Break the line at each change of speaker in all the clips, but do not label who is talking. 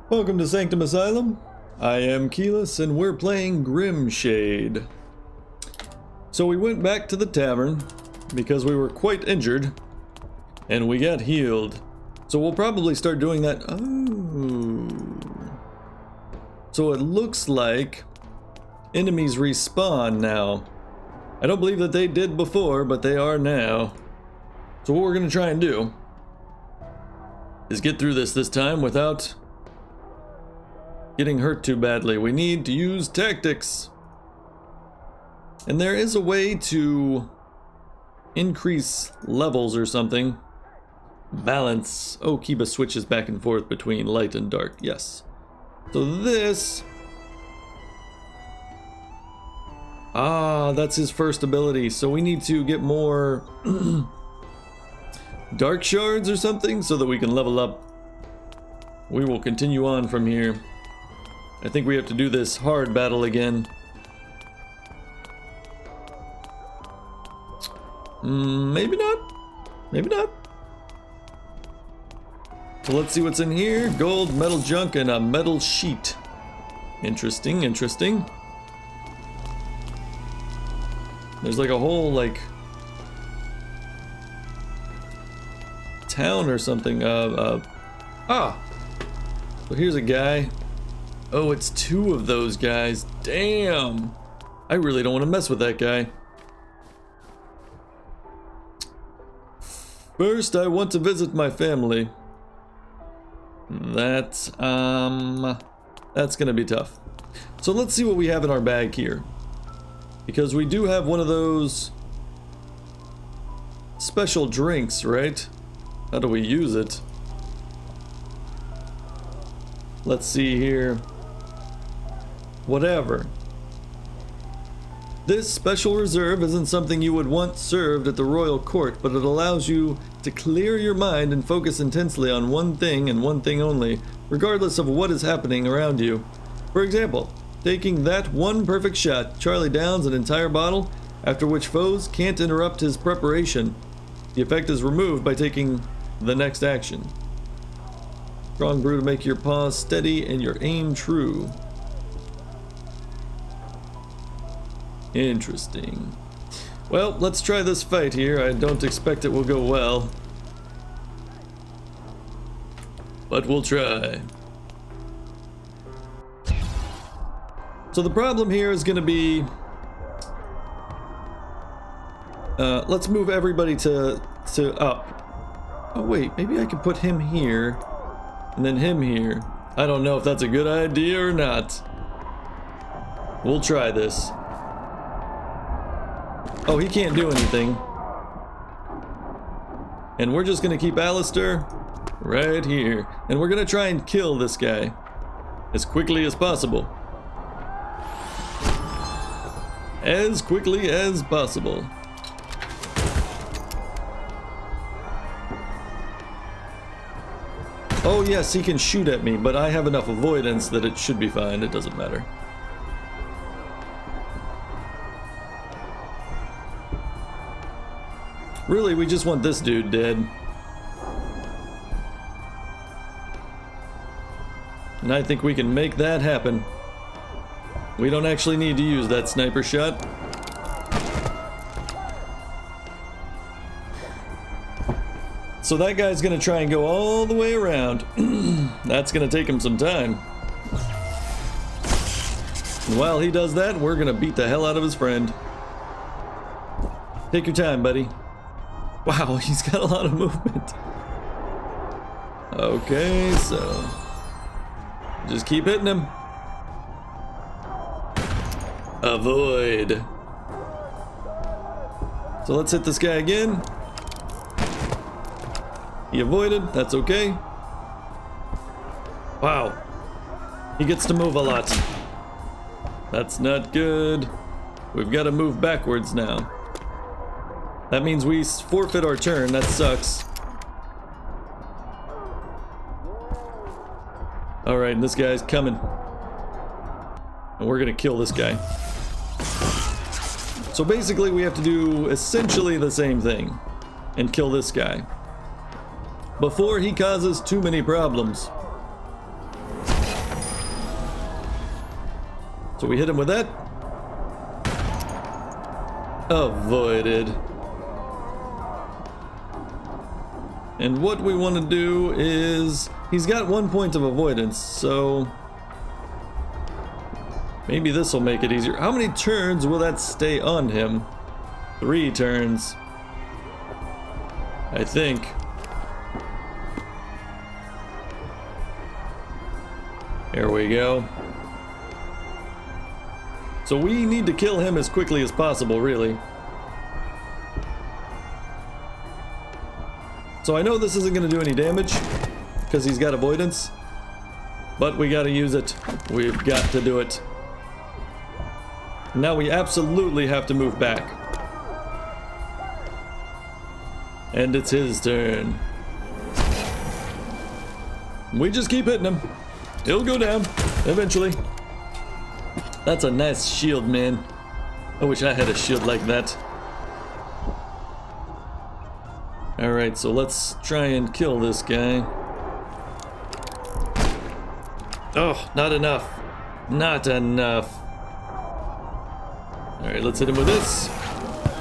Welcome to Sanctum Asylum. I am Keyless and we're playing Grimshade. So we went back to the tavern because we were quite injured and we got healed. So we'll probably start doing that. Oh. So it looks like enemies respawn now. I don't believe that they did before, but they are now. So what we're going to try and do is get through this time without getting hurt too badly. We need to use tactics. And there is a way to increase levels or something. Balance. Oh, Kiba switches back and forth between light and dark. Yes. So this... Ah, that's his first ability. So we need to get more dark shards or something so that we can level up. We will continue on from here. I think we have to do this hard battle again. Maybe not. Maybe not. So let's see what's in here. Gold, metal junk, and a metal sheet. Interesting, interesting. There's like a whole, like, town or something. So here's a guy. Oh, it's two of those guys. Damn. I really don't want to mess with that guy. First, I want to visit my family. That's gonna be tough. So let's see what we have in our bag here. Because we do have one of those special drinks, right? How do we use it? Let's see here. Whatever. This special reserve isn't something you would want served at the royal court, but it allows you to clear your mind and focus intensely on one thing and one thing only, regardless of what is happening around you. For example, taking that one perfect shot, Charlie downs an entire bottle, after which foes can't interrupt his preparation. The effect is removed by taking the next action. Strong brew to make your paws steady and your aim true. Interesting. Well, let's try this fight here. I don't expect it will go well, but we'll try. So the problem here is going to be... let's move everybody to up. Oh wait, maybe I can put him here and then him here. I don't know if that's a good idea or not. We'll try this. Oh, he can't do anything. And we're just gonna keep Alistair right here. And we're gonna try and kill this guy as quickly as possible. As quickly as possible. Oh yes, he can shoot at me, but I have enough avoidance that it should be fine. It doesn't matter. Really, we just want this dude dead. And I think we can make that happen. We don't actually need to use that sniper shot. So that guy's gonna try and go all the way around. That's gonna take him some time. And while he does that, we're gonna beat the hell out of his friend. Take your time, buddy. Wow, he's got a lot of movement. Okay, so just keep hitting him. Avoid. So let's hit this guy again. He avoided, that's okay. Wow. He gets to move a lot. That's not good. We've got to move backwards now. That means we forfeit our turn. That sucks. Alright, and this guy's coming. And we're gonna kill this guy. So basically we have to do essentially the same thing. And kill this guy before he causes too many problems. So we hit him with that. Avoided. And what we want to do is... He's got 1 point of avoidance, so... Maybe this will make it easier. How many turns will that stay on him? 3 turns. I think. There we go. So we need to kill him as quickly as possible, really. So I know this isn't going to do any damage because he's got avoidance, but we got to use it. We've got to do it. Now we absolutely have to move back. And it's his turn. We just keep hitting him. He'll go down eventually. That's a nice shield, man. I wish I had a shield like that. Alright, so let's try and kill this guy. Oh, not enough. Not enough. Alright, let's hit him with this.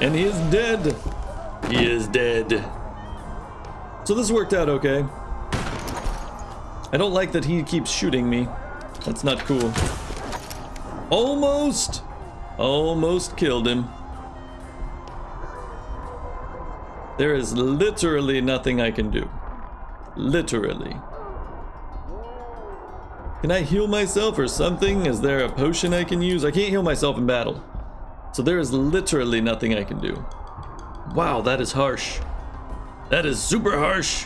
And he is dead. He is dead. So this worked out okay. I don't like that he keeps shooting me. That's not cool. Almost! Almost killed him. There is literally nothing I can do. Literally. Can I heal myself or something? Is there a potion I can use? I can't heal myself in battle. So there is literally nothing I can do. Wow, that is harsh. That is super harsh.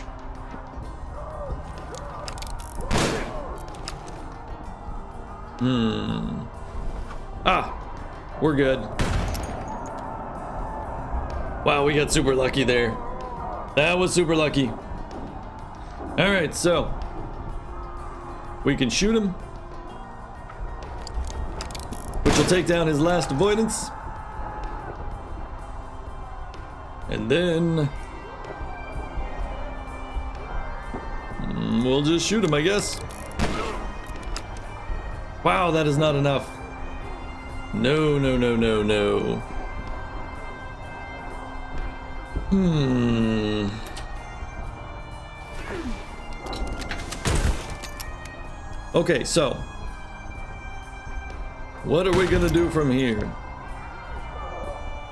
Ah, we're good. Wow, we got super lucky there. That was super lucky. Alright, so we can shoot him, which will take down his last avoidance. And then we'll just shoot him, I guess. Wow, that is not enough. No, no, no, no, no. Okay, so what are we gonna do from here?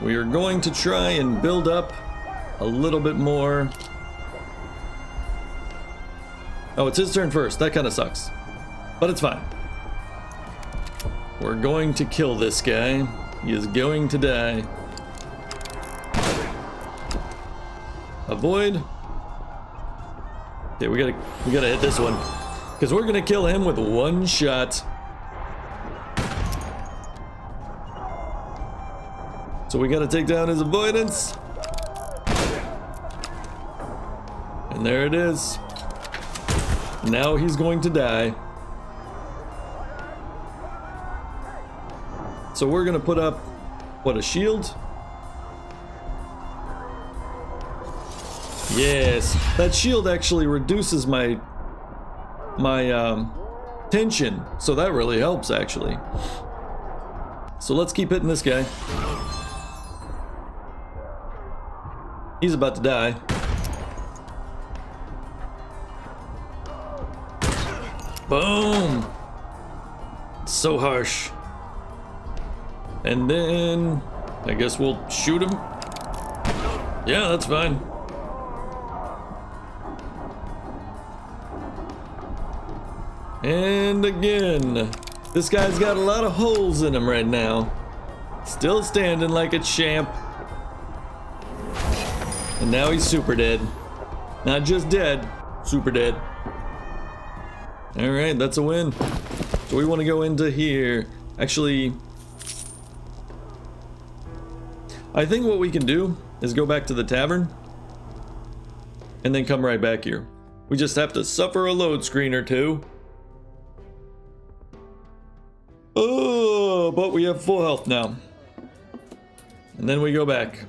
We are going to try and build up a little bit more. Oh, it's his turn first. That kind of sucks, but it's fine. We're going to kill this guy. He is going to die. Avoid. Okay, we gotta hit this one, because we're gonna kill him with one shot. So we gotta take down his avoidance. And there it is. Now he's going to die. So we're gonna put up, what, a shield? Yes, that shield actually reduces my tension, so that really helps actually. So let's keep hitting this guy. He's about to die. Boom! So harsh. And then I guess we'll shoot him. Yeah, that's fine. And again, this guy's got a lot of holes in him right now. Still standing like a champ. And now he's super dead. Not just dead, super dead. Alright, that's a win. So we want to go into here. Actually, I think what we can do is go back to the tavern and then come right back here. We just have to suffer a load screen or two. Oh, but we have full health now. And then we go back.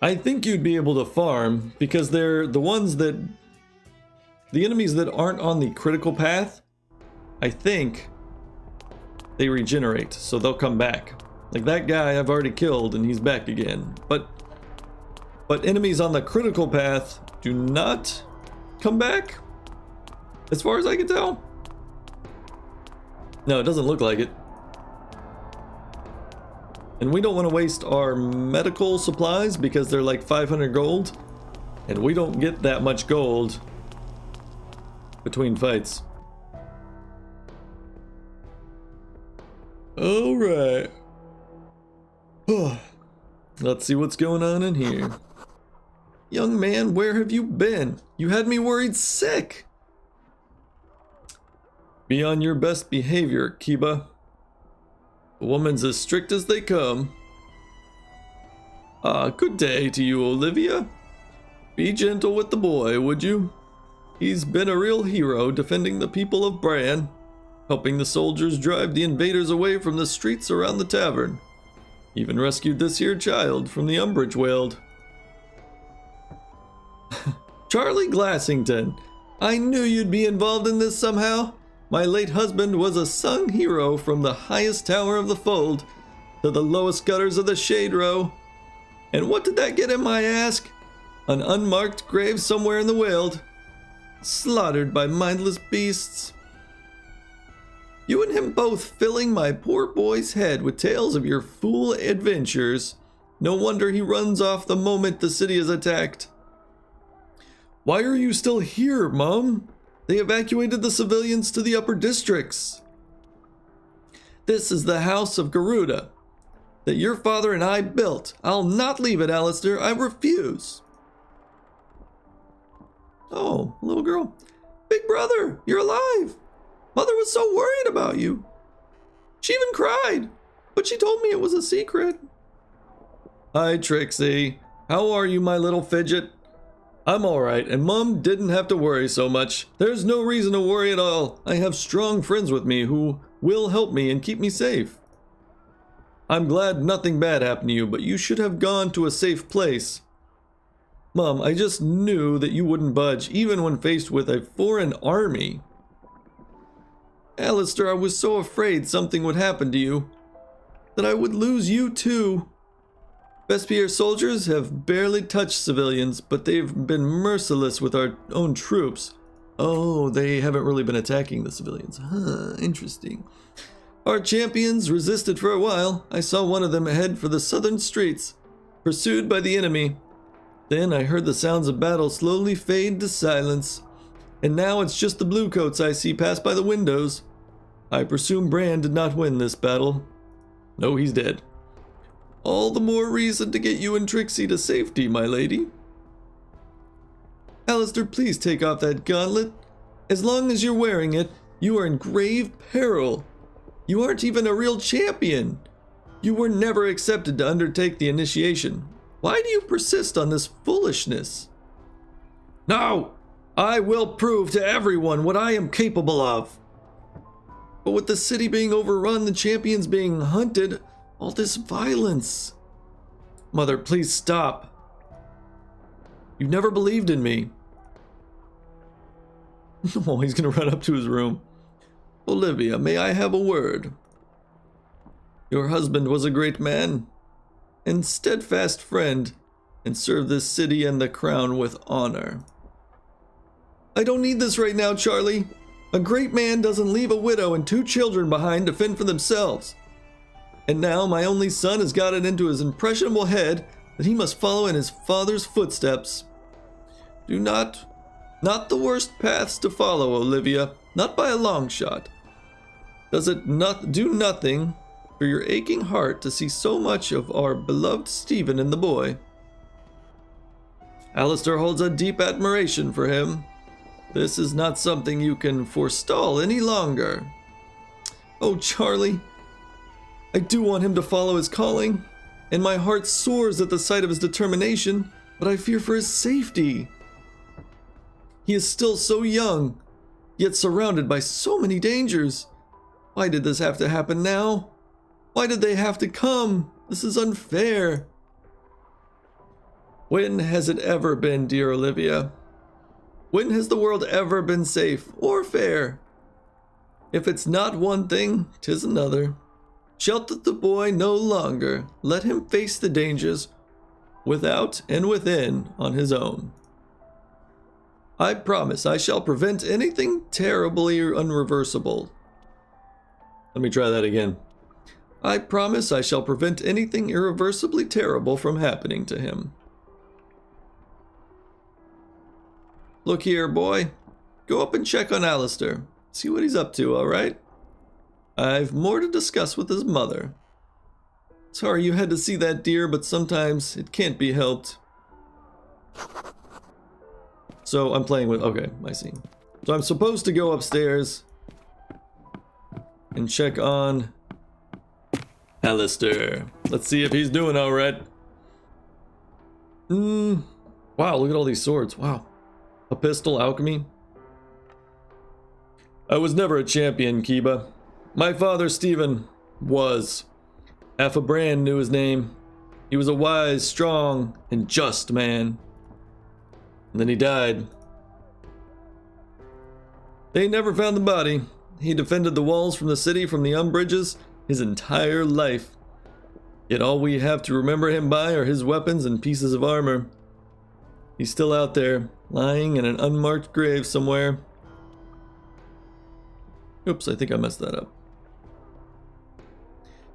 I think you'd be able to farm because they're the ones that the enemies that aren't on the critical path, I think they regenerate, so they'll come back. Like that guy I've already killed and he's back again. But enemies on the critical path do not come back, as far as I can tell. No, it doesn't look like it. And we don't want to waste our medical supplies because they're like 500 gold. And we don't get that much gold between fights. Alright. Let's see what's going on in here. Young man, where have you been? You had me worried sick. Be on your best behavior, Kiba. The woman's as strict as they come. Good day to you, Olivia. Be gentle with the boy, would you? He's been a real hero defending the people of Bran, helping the soldiers drive the invaders away from the streets around the tavern. Even rescued this here child from the umbrage wailed. Charlie Glassington, I knew you'd be involved in this somehow. My late husband was a sung hero from the highest tower of the fold to the lowest gutters of the shade row. And what did that get him, I ask? An unmarked grave somewhere in the Weald, slaughtered by mindless beasts. You and him both filling my poor boy's head with tales of your fool adventures. No wonder he runs off the moment the city is attacked. Why are you still here, Mom? They evacuated the civilians to the upper districts. This is the house of Garuda that your father and I built. I'll not leave it, Alistair. I refuse. Oh, little girl. Big brother, you're alive. Mother was so worried about you. She even cried, but she told me it was a secret. Hi, Trixie. How are you, my little fidget? I'm alright, and Mom didn't have to worry so much. There's no reason to worry at all. I have strong friends with me who will help me and keep me safe. I'm glad nothing bad happened to you, but you should have gone to a safe place. Mom, I just knew that you wouldn't budge, even when faced with a foreign army. Alistair, I was so afraid something would happen to you, that I would lose you too. Vespier soldiers have barely touched civilians, but they've been merciless with our own troops. Oh, they haven't really been attacking the civilians. Huh, interesting. Our champions resisted for a while. I saw one of them head for the southern streets, pursued by the enemy. Then I heard the sounds of battle slowly fade to silence, and now it's just the bluecoats I see pass by the windows. I presume Bran did not win this battle. No, he's dead. All the more reason to get you and Trixie to safety, my lady. Alistair, please take off that gauntlet. As long as you're wearing it, you are in grave peril. You aren't even a real champion. You were never accepted to undertake the initiation. Why do you persist on this foolishness? No! I will prove to everyone what I am capable of. But with the city being overrun, the champions being hunted, all this violence. Mother, please stop. You've never believed in me. Oh, he's gonna run up to his room. Olivia, may I have a word? Your husband was a great man and steadfast friend, and served this city and the crown with honor. I don't need this right now, Charlie. A great man doesn't leave a widow and 2 children behind to fend for themselves. And now my only son has got it into his impressionable head that he must follow in his father's footsteps. Not the worst paths to follow, Olivia, not by a long shot. Does it do nothing for your aching heart to see so much of our beloved Stephen in the boy? Alistair holds a deep admiration for him. This is not something you can forestall any longer. Oh, Charlie, I do want him to follow his calling, and my heart soars at the sight of his determination, but I fear for his safety. He is still so young, yet surrounded by so many dangers. Why did this have to happen now? Why did they have to come? This is unfair. When has it ever been, dear Olivia? When has the world ever been safe or fair? If it's not one thing, 'tis another. Shelter the boy no longer. Let him face the dangers without and within on his own. I promise I shall prevent anything terribly unreversible. Let me try that again. I promise I shall prevent anything irreversibly terrible from happening to him. Look here, boy. Go up and check on Alistair. See what he's up to, alright? I've more to discuss with his mother. Sorry you had to see that, dear, but sometimes it can't be helped. So I'm playing with... Okay, I see. So I'm supposed to go upstairs and check on Alistair. Let's see if he's doing alright. Wow, look at all these swords. Wow. A pistol, alchemy. I was never a champion, Kiba. My father, Stephen, was. Half a brand knew his name. He was a wise, strong, and just man. And then he died. They never found the body. He defended the walls from the city from the Umbridges his entire life. Yet all we have to remember him by are his weapons and pieces of armor. He's still out there, lying in an unmarked grave somewhere. Oops, I think I messed that up.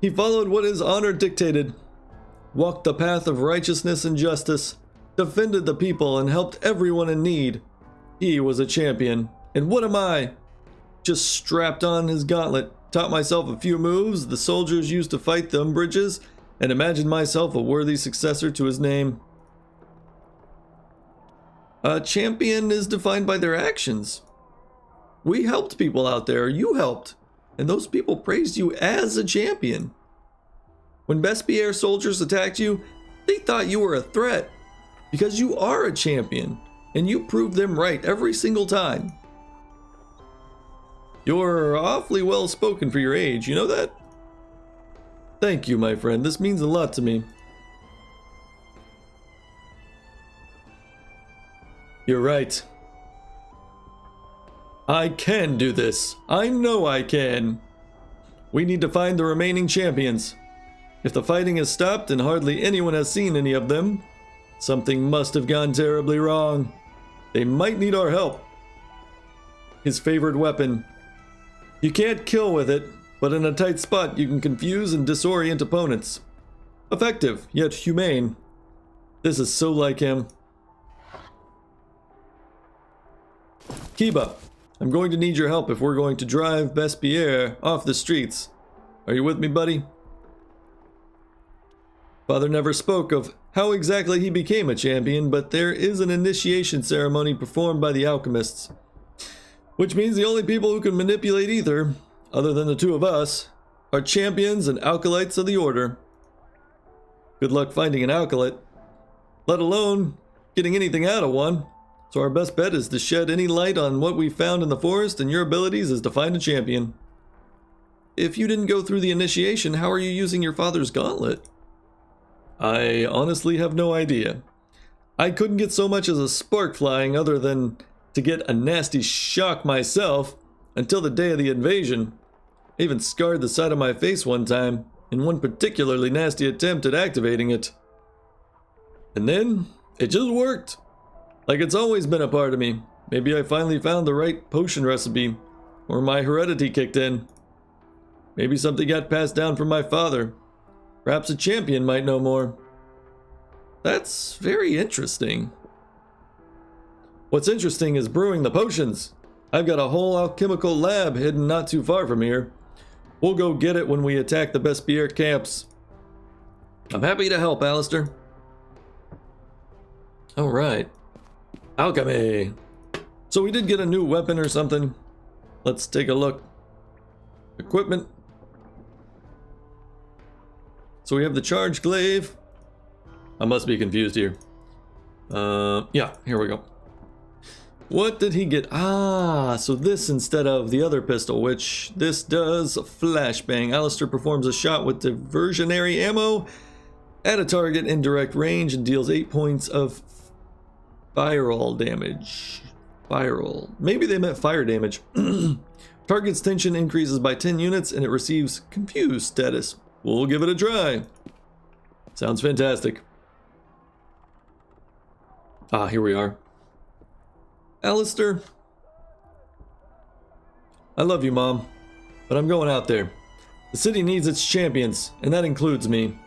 He followed what his honor dictated, walked the path of righteousness and justice, defended the people and helped everyone in need. He was a champion. And what am I? Just strapped on his gauntlet, taught myself a few moves the soldiers used to fight the Umbridges, and imagined myself a worthy successor to his name. A champion is defined by their actions. We helped people out there, you helped, and those people praised you as a champion. When Bespier soldiers attacked you, they thought you were a threat, because you are a champion, and you proved them right every single time. You're awfully well spoken for your age, you know that? Thank you, my friend, this means a lot to me. You're right. I can do this. I know I can. We need to find the remaining champions. If the fighting has stopped and hardly anyone has seen any of them, something must have gone terribly wrong. They might need our help. His favorite weapon. You can't kill with it, but in a tight spot you can confuse and disorient opponents. Effective, yet humane. This is so like him. Kiba, I'm going to need your help if we're going to drive Bespier off the streets. Are you with me, buddy? Father never spoke of how exactly he became a champion, but there is an initiation ceremony performed by the alchemists. Which means the only people who can manipulate ether, other than the two of us, are champions and acolytes of the order. Good luck finding an acolyte, let alone getting anything out of one. So our best bet is to shed any light on what we found in the forest, and your abilities is to find a champion. If you didn't go through the initiation, how are you using your father's gauntlet? I honestly have no idea. I couldn't get so much as a spark flying other than to get a nasty shock myself until the day of the invasion. I even scarred the side of my face one time in one particularly nasty attempt at activating it. And then it just worked. Like it's always been a part of me. Maybe I finally found the right potion recipe, or my heredity kicked in. Maybe something got passed down from my father. Perhaps a champion might know more. That's very interesting. What's interesting is brewing the potions. I've got a whole alchemical lab hidden not too far from here. We'll go get it when we attack the Bespier camps. I'm happy to help, Alistair. Alright. Alchemy. So we did get a new weapon or something. Let's take a look. Equipment. So we have the charged glaive. I must be confused here. Yeah, here we go. What did he get? Ah, so this instead of the other pistol, which this does flashbang. Alistair performs a shot with diversionary ammo at a target in direct range and deals 8 points of viral damage. Spiral. Maybe they meant fire damage. Target's tension increases by 10 units and it receives confused status. We'll give it a try. Sounds fantastic. Ah, here we are. Alistair. I love you, Mom, but I'm going out there. The city needs its champions, and that includes me.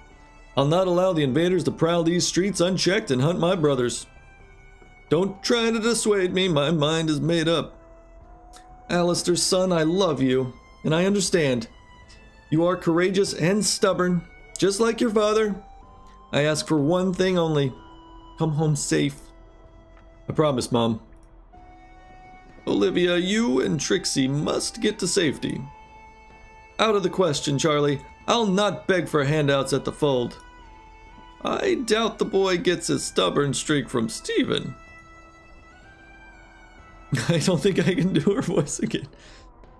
I'll not allow the invaders to prowl these streets unchecked and hunt my brothers. Don't try to dissuade me, my mind is made up. Alistair, son, I love you, and I understand. You are courageous and stubborn, just like your father. I ask for one thing only. Come home safe. I promise, Mom. Olivia, you and Trixie must get to safety. Out of the question, Charlie. I'll not beg for handouts at the fold. I doubt the boy gets his stubborn streak from Steven. I don't think I can do her voice again.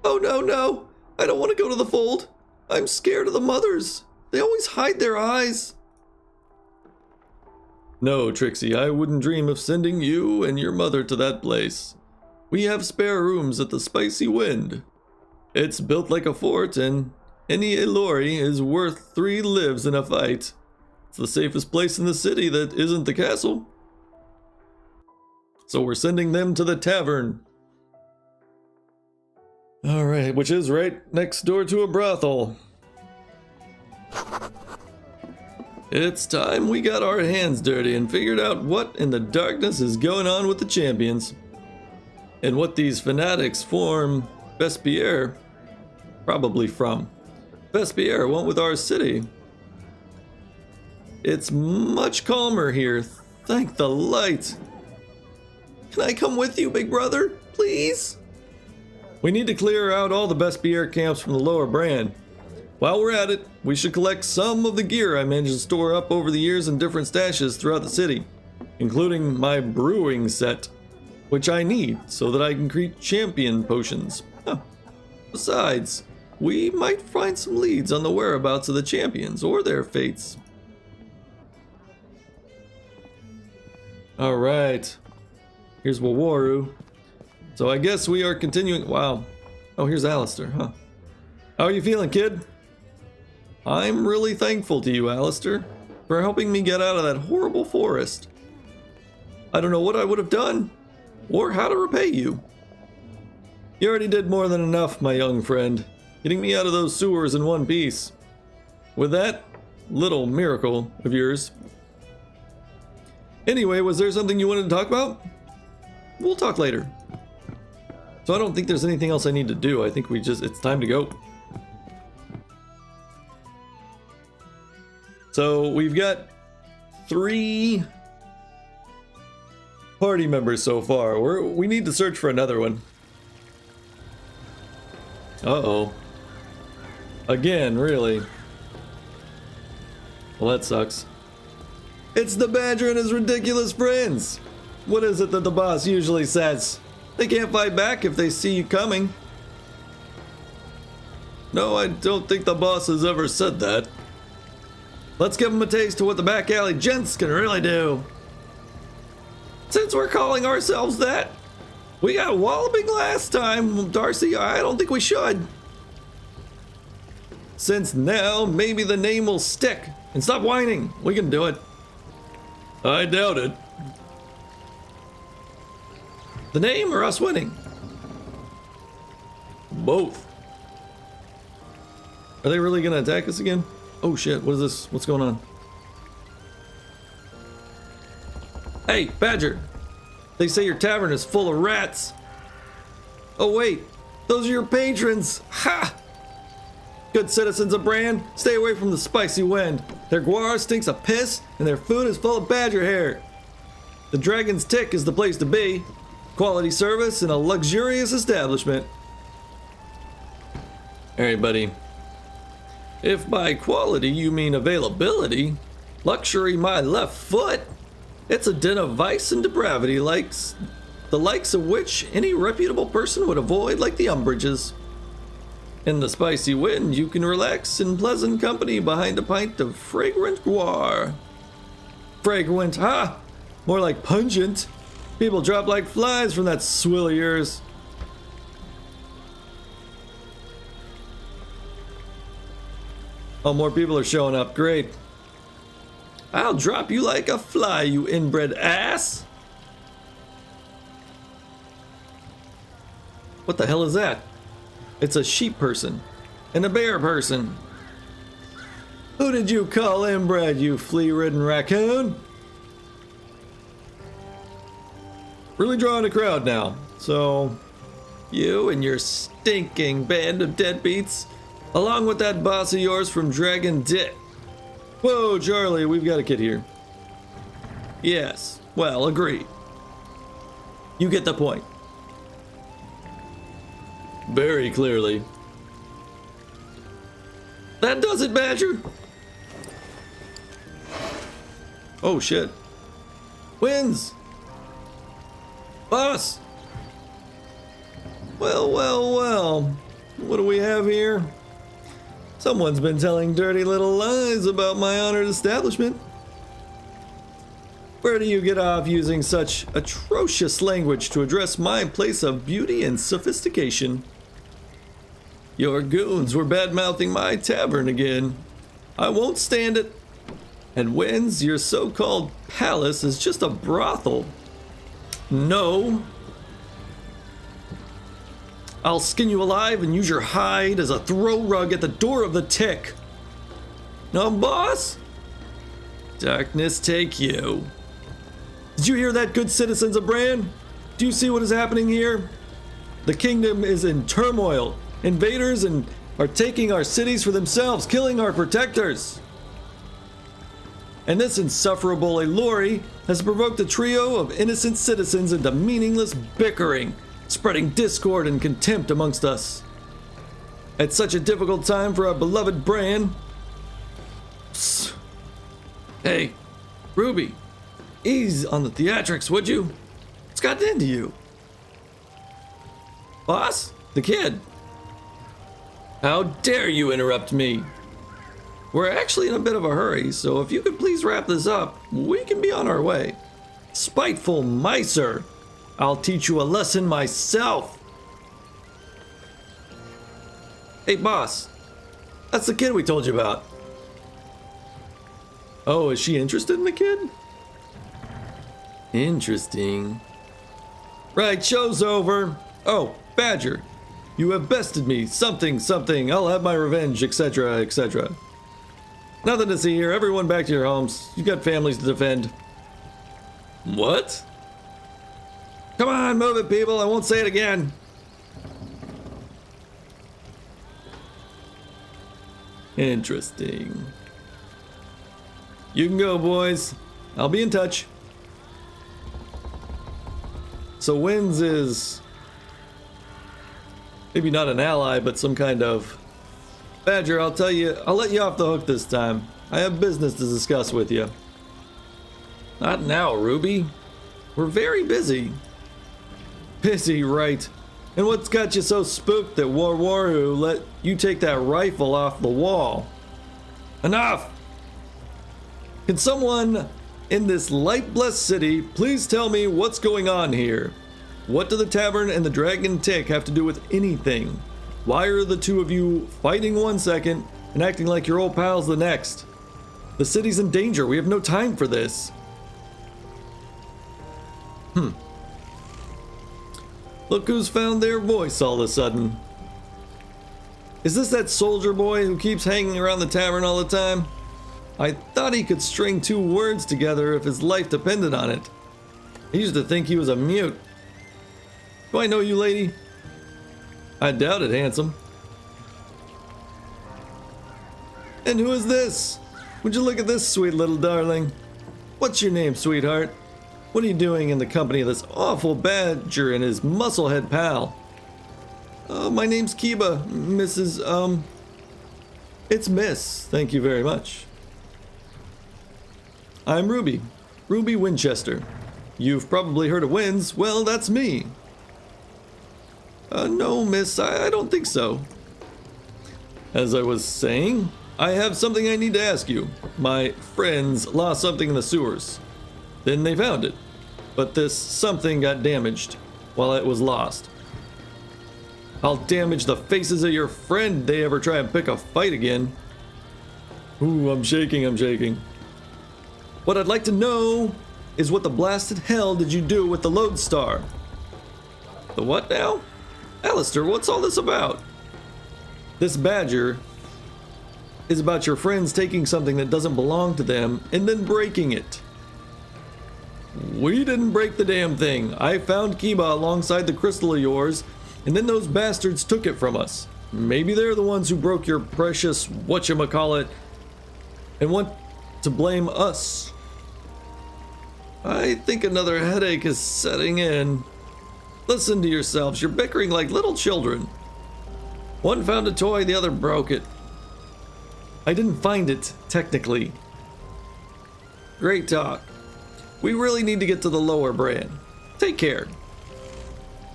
Oh, no. I don't want to go to the fold. I'm scared of the mothers. They always hide their eyes. No, Trixie, I wouldn't dream of sending you and your mother to that place. We have spare rooms at the Spicy Wind. It's built like a fort, and any Elori is worth 3 lives in a fight. It's the safest place in the city that isn't the castle. So we're sending them to the tavern. Alright, which is right next door to a brothel. It's time we got our hands dirty and figured out what in the darkness is going on with the champions. And what these fanatics form Vespierre probably from. Vespierre went with our city. It's much calmer here, thank the light. Can I come with you, big brother? Please? We need to clear out all the Vespierre camps from the lower brand. While we're at it, we should collect some of the gear I managed to store up over the years in different stashes throughout the city, including my brewing set, which I need so that I can create champion potions. Besides, we might find some leads on the whereabouts of the champions or their fates. Alright, here's Wawaru. So I guess we are continuing. Wow. Oh, here's Alistair, huh? How are you feeling, kid? I'm really thankful to you, Alistair, for helping me get out of that horrible forest. I don't know what I would have done, or how to repay you. You already did more than enough, my young friend, getting me out of those sewers in one piece. With that little miracle of yours. Anyway, was there something you wanted to talk about? We'll talk later. So I don't think there's anything else I need to do. I think it's time to go. So we've got 3 party members so far. We need to search for another one. Uh-oh. Again, really? Well, that sucks. It's the Badger and his ridiculous friends! What is it that the boss usually says? They can't fight back if they see you coming. No, I don't think the boss has ever said that. Let's give them a taste of what the back alley gents can really do. Since we're calling ourselves that, we got walloping last time, Darcy. I don't think we should. Since now, maybe the name will stick. And stop whining. We can do it. I doubt it. The name or us winning? Both. Are they really gonna attack us again? Oh shit, what is this? What's going on? Hey, Badger! They say your tavern is full of rats. Oh wait, those are your patrons! Ha! Good citizens of Bran, stay away from the Spicy Wind. Their guar stinks of piss, and their food is full of badger hair. The Dragon's Tick is the place to be. Quality service and a luxurious establishment. Alright, buddy. If by quality you mean availability, luxury my left foot. It's a den of vice and depravity, the likes of which any reputable person would avoid like the Umbridges. In the Spicy Wind, you can relax in pleasant company behind a pint of fragrant guar. Fragrant, ha! More like pungent. People drop like flies from that swill of yours. Oh, more people are showing up. Great. I'll drop you like a fly, you inbred ass. What the hell is that? It's a sheep person and a bear person. Who did you call inbred, you flea-ridden raccoon? Really drawing a crowd now. So, you and your stinking band of deadbeats, along with that boss of yours from Dragon Dit. Whoa, Charlie, we've got a kid here. Yes, well, agreed. You get the point. Very clearly. That does it, Badger. Oh, shit. Wins. Boss. Well, well, well. What do we have here? Someone's been telling dirty little lies about my honored establishment. Where do you get off using such atrocious language to address my place of beauty and sophistication? Your goons were bad-mouthing my tavern again. I won't stand it. And Wins, your so-called palace is just a brothel. No. I'll skin you alive and use your hide as a throw rug at the door of the Tick. No, boss? Darkness take you. Did you hear that, good citizens of Bran? Do you see what is happening here? The kingdom is in turmoil. Invaders are taking our cities for themselves, killing our protectors. And this insufferable Elori has provoked a trio of innocent citizens into meaningless bickering, spreading discord and contempt amongst us. At such a difficult time for our beloved Bran. Psst. Hey, Ruby, ease on the theatrics, would you? What's gotten into you? Boss? The kid? How dare you interrupt me? We're actually in a bit of a hurry, so if you could please wrap this up, we can be on our way. Spiteful miser! I'll teach you a lesson myself! Hey, boss. That's the kid we told you about. Oh, is she interested in the kid? Interesting. Right, show's over. Oh, Badger. You have bested me, something, something, I'll have my revenge, etc., etc. Nothing to see here, everyone back to your homes. You've got families to defend. What? Come on, move it, people, I won't say it again. Interesting. You can go, boys. I'll be in touch. So Wins is... maybe not an ally, but some kind of... Badger, I'll tell you, I'll let you off the hook this time. I have business to discuss with you. Not now, Ruby. We're very busy. Busy, right. And what's got you so spooked that Warwaru let you take that rifle off the wall? Enough! Can someone in this light-blessed city please tell me what's going on here? What do the tavern and the Dragon Tick have to do with anything? Why are the two of you fighting one second and acting like you're old pals the next? The city's in danger. We have no time for this. Look who's found their voice all of a sudden. Is this that soldier boy who keeps hanging around the tavern all the time? I thought he could string two words together if his life depended on it. I used to think he was a mute. Do I know you, lady? I doubt it, handsome. And who is this? Would you look at this sweet little darling? What's your name, sweetheart? What are you doing in the company of this awful badger and his musclehead pal? My name's Kiba, Mrs. It's Miss, thank you very much. I'm Ruby. Ruby Winchester. You've probably heard of Wins. Well, that's me. No, miss, I don't think so. As I was saying, I have something I need to ask you. My friends lost something in the sewers. Then they found it. but this something got damaged while it was lost. I'll damage the faces of your friend if they ever try and pick a fight again. Ooh, I'm shaking, I'm shaking. What I'd like to know is what the blasted hell did you do with the Lodestar? The what now? Alistair, what's all this about? This badger is about your friends taking something that doesn't belong to them and then breaking it. We didn't break the damn thing. I found Kiba alongside the crystal of yours, and then those bastards took it from us. Maybe they're the ones who broke your precious whatchamacallit and want to blame us. I think another headache is setting in. Listen to yourselves, you're bickering like little children. One found a toy, the other broke it. I didn't find it, technically. Great talk. We really need to get to the lower brand. Take care.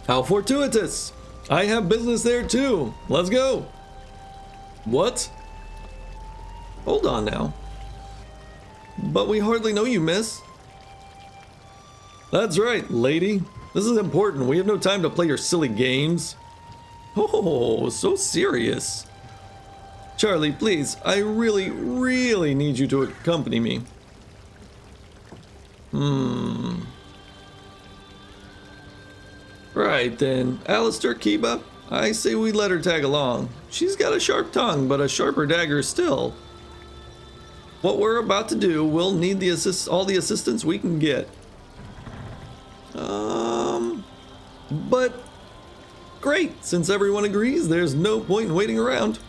How fortuitous. I have business there too. Let's go. What? Hold on now. But we hardly know you, miss. That's right, lady. This is important. We have no time to play your silly games. Oh, so serious. Charlie, please, I really, really need you to accompany me. Right then, Alistair, Kiba, I say we let her tag along. She's got a sharp tongue, but a sharper dagger still. What we're about to do, we'll need all the assistance we can get. But great, since everyone agrees, there's no point in waiting around.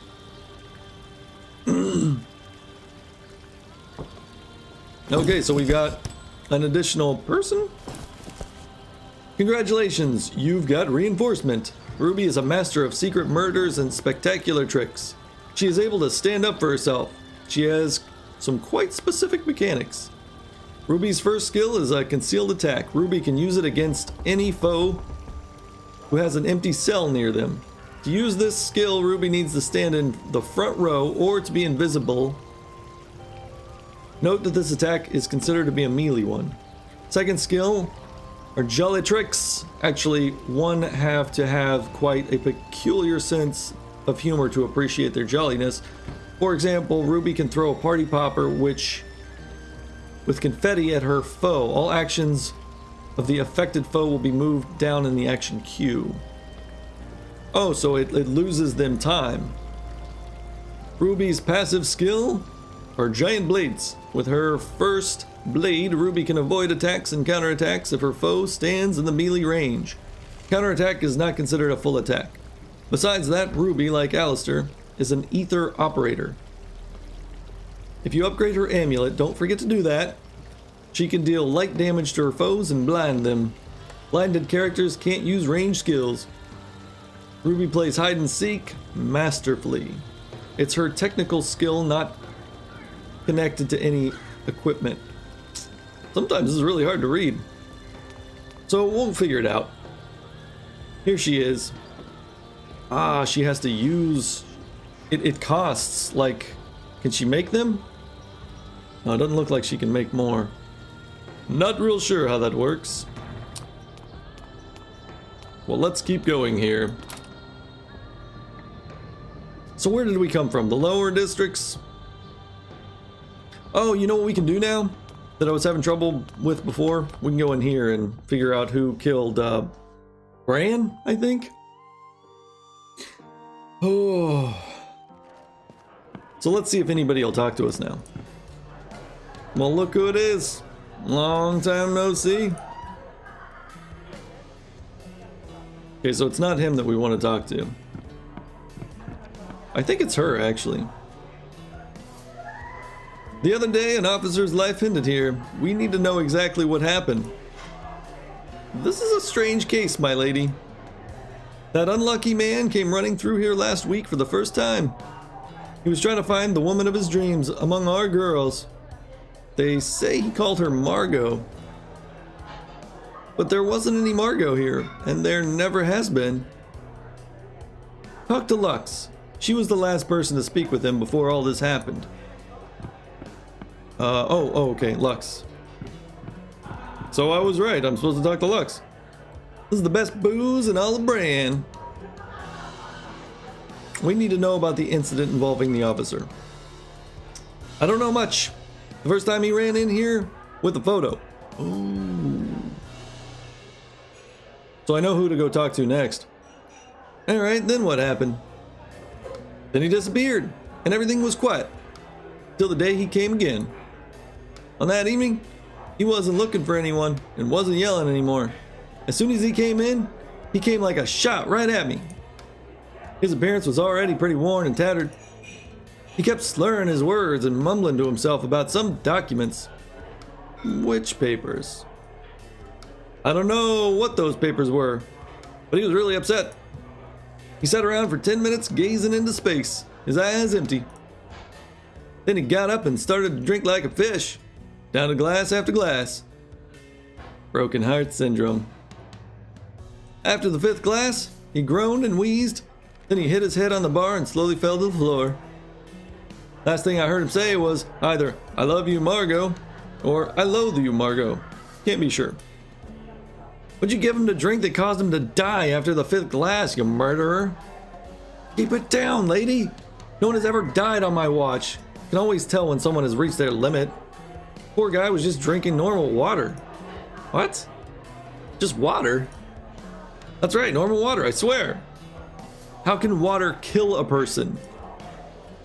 Okay, so we got an additional person. Congratulations, you've got reinforcement. Ruby is a master of secret murders and spectacular tricks. She is able to stand up for herself. She has some quite specific mechanics. Ruby's first skill is a concealed attack. Ruby can use it against any foe who has an empty cell near them. To use this skill, Ruby needs to stand in the front row or to be invisible. Note that this attack is considered to be a melee one. Second skill are jolly tricks. Actually, one have to have quite a peculiar sense of humor to appreciate their jolliness. For example, Ruby can throw a party popper with confetti at her foe. All actions of the affected foe will be moved down in the action queue. Oh, so it loses them time. Ruby's passive skill are giant blades. With her first blade, Ruby can avoid attacks and counterattacks if her foe stands in the melee range. Counterattack is not considered a full attack. Besides that, Ruby, like Alistair, is an ether operator. If you upgrade her amulet, don't forget to do that. She can deal light damage to her foes and blind them. Blinded characters can't use ranged skills. Ruby plays hide and seek masterfully. It's her technical skill, not connected to any equipment. Sometimes this is really hard to read, so we'll figure it out. Here she is. Ah, she has to use it. It costs, like, can she make them? No, it doesn't look like she can make more. Not real sure how that works. Well, let's keep going here. So where did we come from? The lower districts? Oh, you know what we can do now that I was having trouble with before? We can go in here and figure out who killed Bran, I think. Oh. So let's see if anybody will talk to us now. Well, look who it is. Long time no see. Okay, so it's not him that we want to talk to. I think it's her, actually. The other day, an officer's life ended here. We need to know exactly what happened. This is a strange case, my lady. That unlucky man came running through here last week for the first time. He was trying to find the woman of his dreams among our girls. They say he called her Margot. But there wasn't any Margot here, and there never has been. Talk to Lux. She was the last person to speak with him before all this happened. Okay, Lux. So I was right. I'm supposed to talk to Lux. This is the best booze in all the brand. We need to know about the incident involving the officer. I don't know much. The first time he ran in here with a photo. Ooh. So I know who to go talk to next. Alright, then what happened? Then he disappeared, and everything was quiet. Till the day he came again. On that evening, he wasn't looking for anyone, and wasn't yelling anymore. As soon as he came in, he came like a shot right at me. His appearance was already pretty worn and tattered. He kept slurring his words and mumbling to himself about some documents. Which papers? I don't know what those papers were, but he was really upset. He sat around for 10 minutes gazing into space, his eyes empty. Then he got up and started to drink like a fish, down to glass after glass. Broken heart syndrome. After the 5th glass, he groaned and wheezed. Then he hit his head on the bar and slowly fell to the floor. Last thing I heard him say was either, "I love you, Margot," or "I loathe you, Margot." Can't be sure. What'd you give him to drink that caused him to die after the 5th glass, you murderer? Keep it down, lady. No one has ever died on my watch. Can always tell when someone has reached their limit. Poor guy was just drinking normal water. What? Just water? That's right, normal water, I swear. How can water kill a person?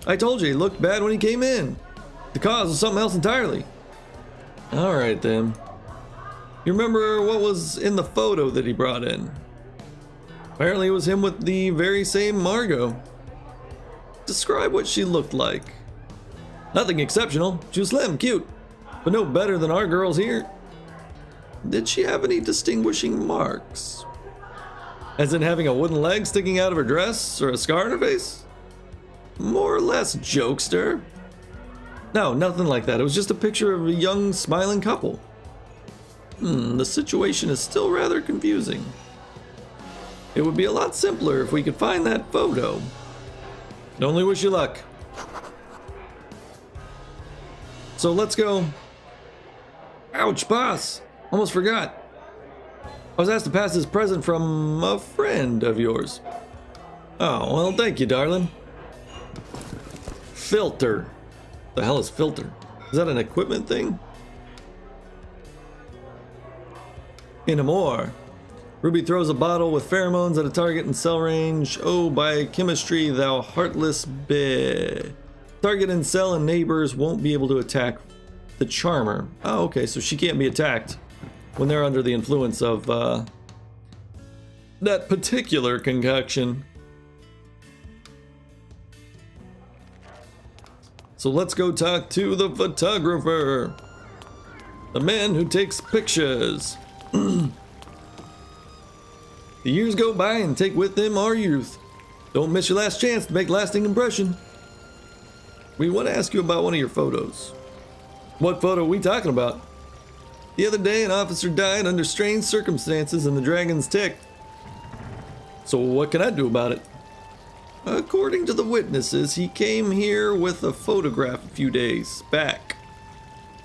I told you he looked bad when he came in. The cause was something else entirely. Alright then. You remember what was in the photo that he brought in? Apparently it was him with the very same Margot. Describe what she looked like. Nothing exceptional. She was slim, cute, but no better than our girls here. Did she have any distinguishing marks? As in having a wooden leg sticking out of her dress or a scar on her face? More or less jokester. No, nothing like that. It was just a picture of a young, smiling couple. The situation is still rather confusing. It would be a lot simpler if we could find that photo. Can only wish you luck. So let's go. Ouch, boss! Almost forgot. I was asked to pass this present from a friend of yours. Oh, well, thank you, darling. Filter. The hell is filter? Is that an equipment thing? In more. Ruby throws a bottle with pheromones at a target in cell range. Oh, by chemistry, thou heartless bitch. Target in cell and neighbors won't be able to attack the charmer. Oh, okay, so she can't be attacked when they're under the influence of that particular concoction. So let's go talk to the photographer. The man who takes pictures. The years go by and take with them our youth. Don't miss your last chance to make a lasting impression. We want to ask you about one of your photos. What photo are we talking about? The other day an officer died under strange circumstances in the Dragon's Tick. So what can I do about it? According to the witnesses, he came here with a photograph a few days back.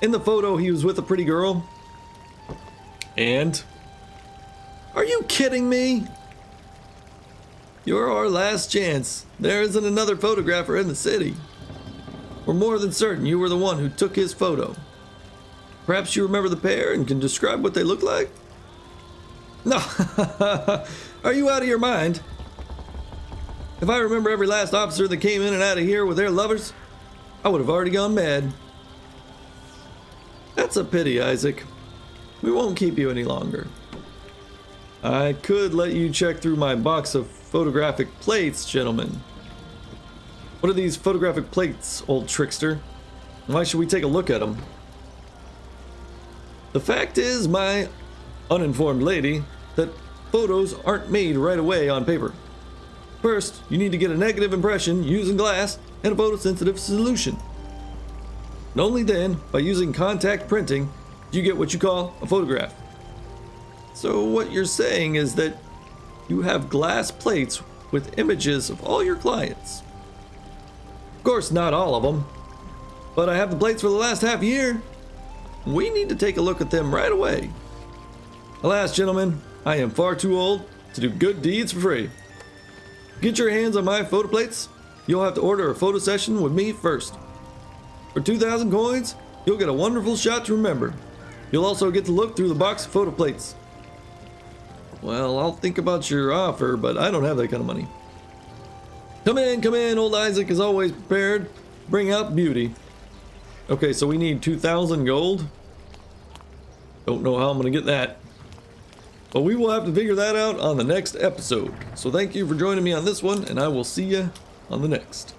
In the photo, he was with a pretty girl. And? Are you kidding me? You're our last chance. There isn't another photographer in the city. We're more than certain you were the one who took his photo. Perhaps you remember the pair and can describe what they look like? No, are you out of your mind? If I remember every last officer that came in and out of here with their lovers, I would have already gone mad. That's a pity, Isaac. We won't keep you any longer. I could let you check through my box of photographic plates, gentlemen. What are these photographic plates, old trickster? Why should we take a look at them? The fact is, my uninformed lady, that photos aren't made right away on paper. First, you need to get a negative impression using glass and a photosensitive solution. And only then, by using contact printing, do you get what you call a photograph. So what you're saying is that you have glass plates with images of all your clients. Of course, not all of them, but I have the plates for the last half year. We need to take a look at them right away. Alas, gentlemen, I am far too old to do good deeds for free. Get your hands on my photo plates. You'll have to order a photo session with me first. For 2,000 coins, you'll get a wonderful shot to remember. You'll also get to look through the box of photo plates. Well, I'll think about your offer, but I don't have that kind of money. Come in, old Isaac is always prepared. Bring out beauty. Okay, so we need 2,000 gold. Don't know how I'm gonna get that. But we will have to figure that out on the next episode. So thank you for joining me on this one, and I will see you on the next.